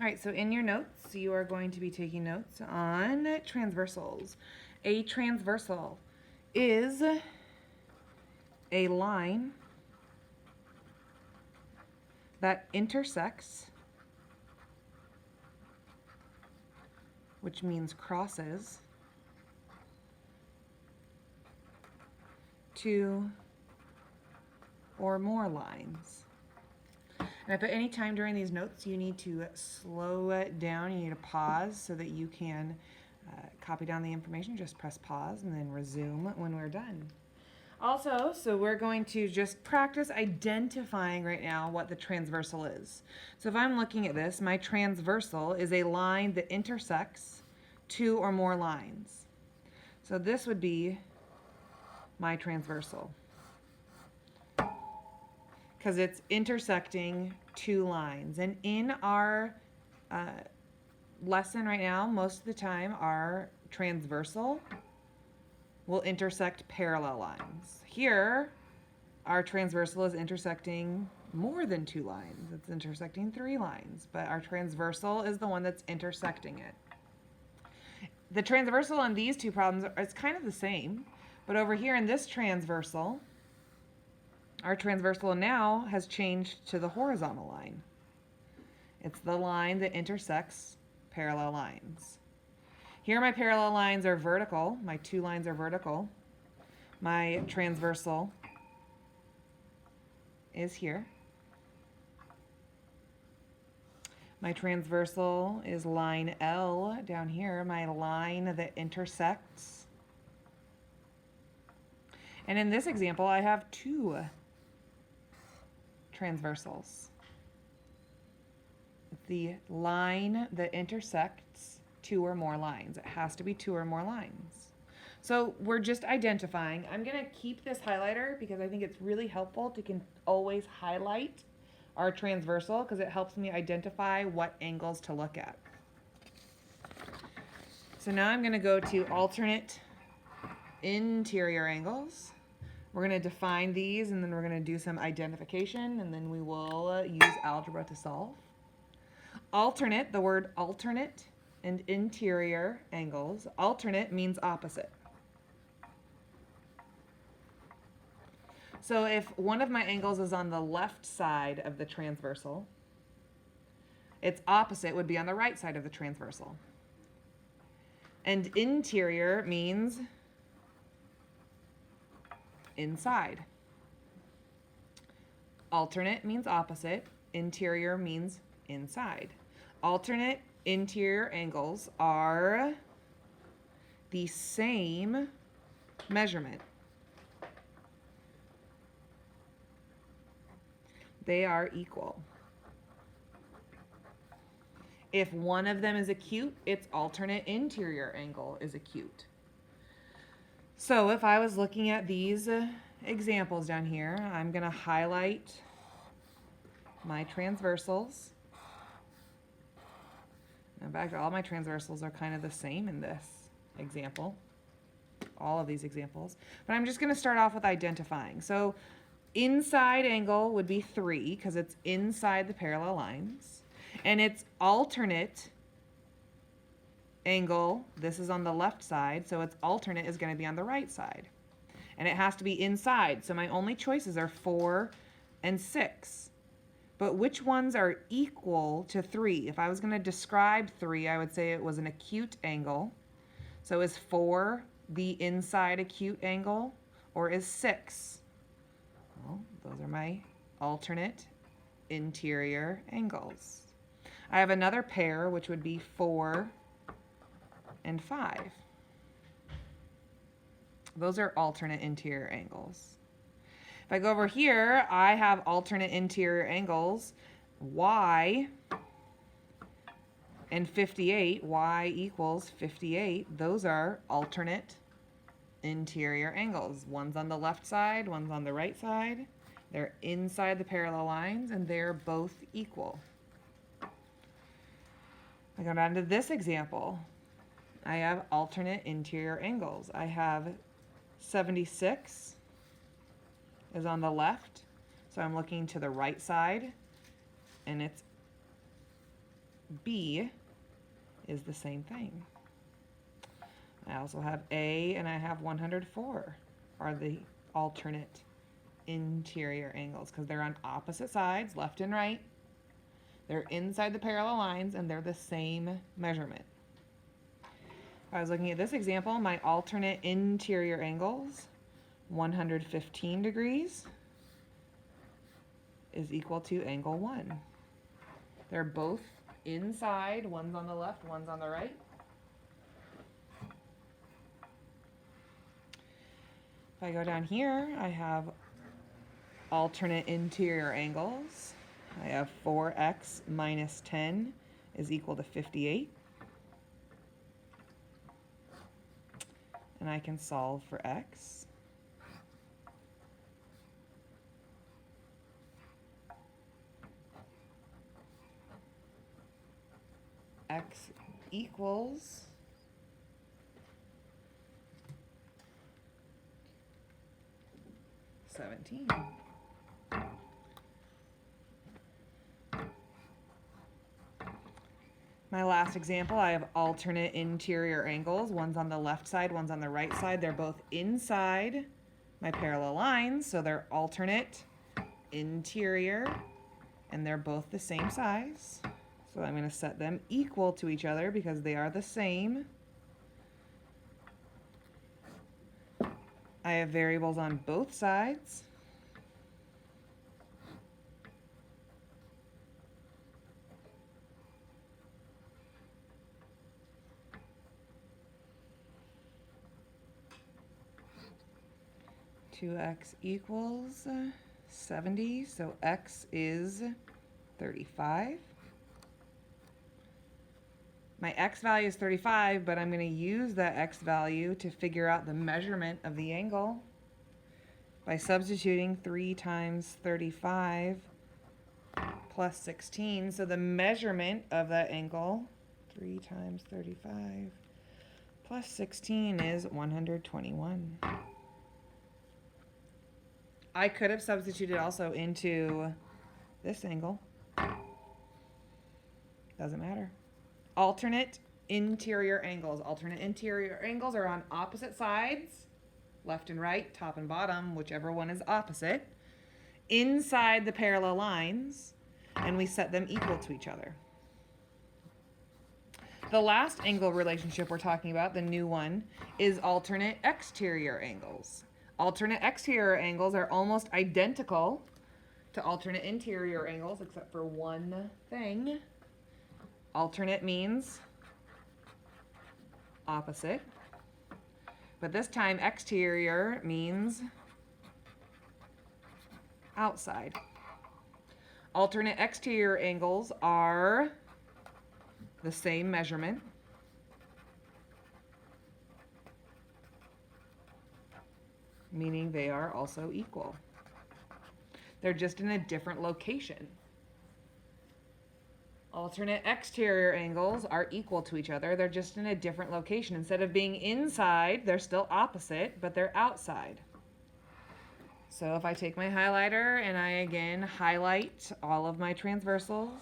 All right, so in your notes, you are going to be taking notes on transversals. A transversal is a line that intersects, which means crosses, two or more lines. And if at any time during these notes you need to slow it down, you need to pause so that you can copy down the information, just press pause and then resume when we're done. Also, so we're going to just practice identifying right now what the transversal is. So if I'm looking at this, my transversal is a line that intersects two or more lines. So this would be my transversal, because it's intersecting two lines. And in our lesson right now, most of the time our transversal will intersect parallel lines. Here, our transversal is intersecting more than two lines. It's intersecting three lines, but our transversal is the one that's intersecting it. The transversal on these two problems is kind of the same, but over here in this transversal, our transversal now has changed to the horizontal line. It's the line that intersects parallel lines. Here my parallel lines are vertical. My two lines are vertical. My transversal is here. My transversal is line L down here, my line that intersects. And in this example, I have two transversals. It's the line that intersects two or more lines. It has to be two or more lines. So we're just identifying. I'm going to keep this highlighter because I think it's really helpful to always highlight our transversal because it helps me identify what angles to look at. So now I'm going to go to alternate interior angles. We're going to define these and then we're going to do some identification and then we will use algebra to solve. Alternate, the word alternate and interior angles. Alternate means opposite. So if one of my angles is on the left side of the transversal, its opposite would be on the right side of the transversal. And interior means inside. Alternate means opposite. Interior means inside. Alternate interior angles are the same measurement. They are equal. If one of them is acute, its alternate interior angle is acute. So if I was looking at these examples down here, I'm going to highlight my transversals. In fact, all my transversals are kind of the same in this example, all of these examples. But I'm just going to start off with identifying. So inside angle would be 3 because it's inside the parallel lines. And its alternate angle, this is on the left side, so its alternate is going to be on the right side. And it has to be inside, so my only choices are 4 and 6. But which ones are equal to 3? If I was going to describe 3, I would say it was an acute angle. So is 4 the inside acute angle, or is 6? Well, those are my alternate interior angles. I have another pair, which would be 4 and 5. Those are alternate interior angles. If I go over here, I have alternate interior angles, y and 58, y equals 58. Those are alternate interior angles. One's on the left side, one's on the right side. They're inside the parallel lines, and they're both equal. I go down to this example. I have alternate interior angles. I have 76 is on the left, so I'm looking to the right side, and its B is the same thing. I also have A and I have 104 are the alternate interior angles because they're on opposite sides, left and right. They're inside the parallel lines and they're the same measurement. If I was looking at this example, my alternate interior angles, 115 degrees is equal to angle 1. They're both inside, one's on the left, one's on the right. If I go down here, I have alternate interior angles. I have 4x minus 10 is equal to 58. And I can solve for x. X equals 17. My last example, I have alternate interior angles. One's on the left side, one's on the right side. They're both inside my parallel lines, so they're alternate interior, and they're both the same size. So I'm going to set them equal to each other because they are the same. I have variables on both sides. Two x equals 70, so x is 35. My x value is 35, but I'm going to use that x value to figure out the measurement of the angle by substituting 3 times 35 plus 16. So the measurement of that angle, 3 times 35 plus 16 is 121. I could have substituted also into this angle. Doesn't matter. Alternate interior angles. Alternate interior angles are on opposite sides, left and right, top and bottom, whichever one is opposite, inside the parallel lines, and we set them equal to each other. The last angle relationship we're talking about, the new one, is alternate exterior angles. Alternate exterior angles are almost identical to alternate interior angles, except for one thing. Alternate means opposite, but this time exterior means outside. Alternate exterior angles are the same measurement. Meaning they are also equal. They're just in a different location. Alternate exterior angles are equal to each other. They're just in a different location. Instead of being inside, they're still opposite, but they're outside. So if I take my highlighter and I again highlight all of my transversals,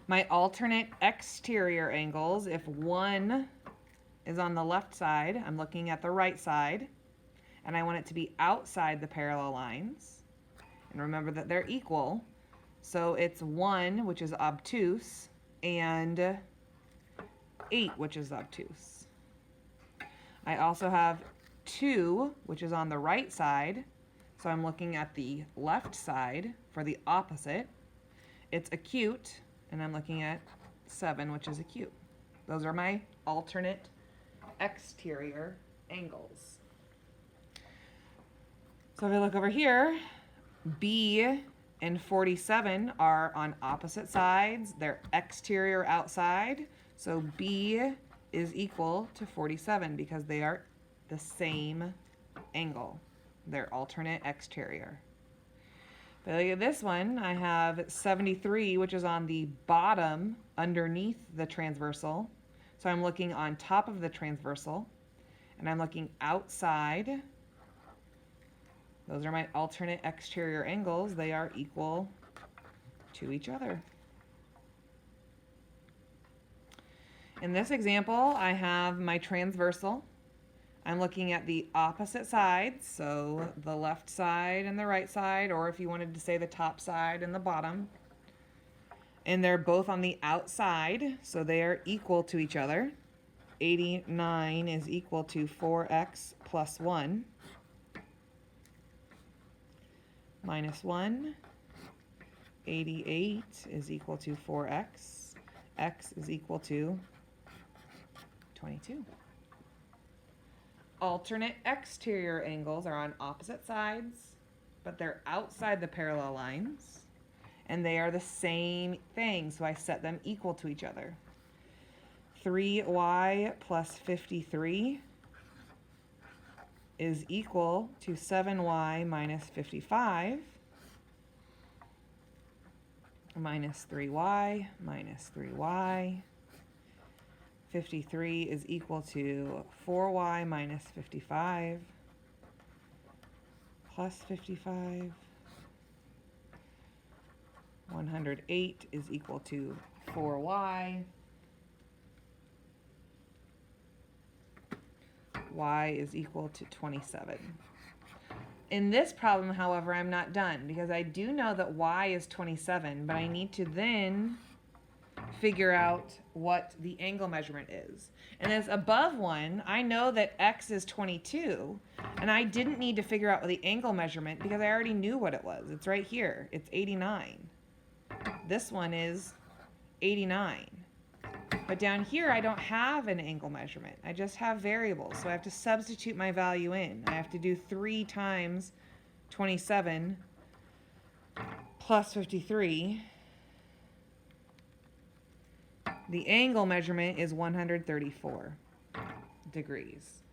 my alternate exterior angles, if one is on the left side, I'm looking at the right side, and I want it to be outside the parallel lines. And remember that they're equal. So it's 1, which is obtuse, and 8, which is obtuse. I also have 2, which is on the right side. So I'm looking at the left side for the opposite. It's acute, and I'm looking at 7, which is acute. Those are my alternate exterior angles. So if I look over here, B and 47 are on opposite sides. They're exterior outside. So B is equal to 47 because they are the same angle. They're alternate exterior. If But look at this one. I have 73, which is on the bottom underneath the transversal. So I'm looking on top of the transversal, and I'm looking outside. Those are my alternate exterior angles. They are equal to each other. In this example, I have my transversal. I'm looking at the opposite sides, so the left side and the right side, or if you wanted to say the top side and the bottom. And they're both on the outside, so they are equal to each other. 89 is equal to 4x plus 1 minus 1. 88 is equal to 4x. X is equal to 22. Alternate exterior angles are on opposite sides, but they're outside the parallel lines, and they are the same thing, so I set them equal to each other. 3y plus 53 is equal to 7y minus 55 minus 3y minus 3y. 53 is equal to 4y minus 55 plus 55. 108 is equal to 4y. Y is equal to 27. In this problem, however, I'm not done because I do know that y is 27, but I need to then figure out what the angle measurement is. And as above one, I know that x is 22, and I didn't need to figure out the angle measurement because I already knew what it was. It's right here. It's 89. This one is 89. But down here, I don't have an angle measurement. I just have variables, so I have to substitute my value in. I have to do 3 times 27 plus 53. The angle measurement is 134 degrees.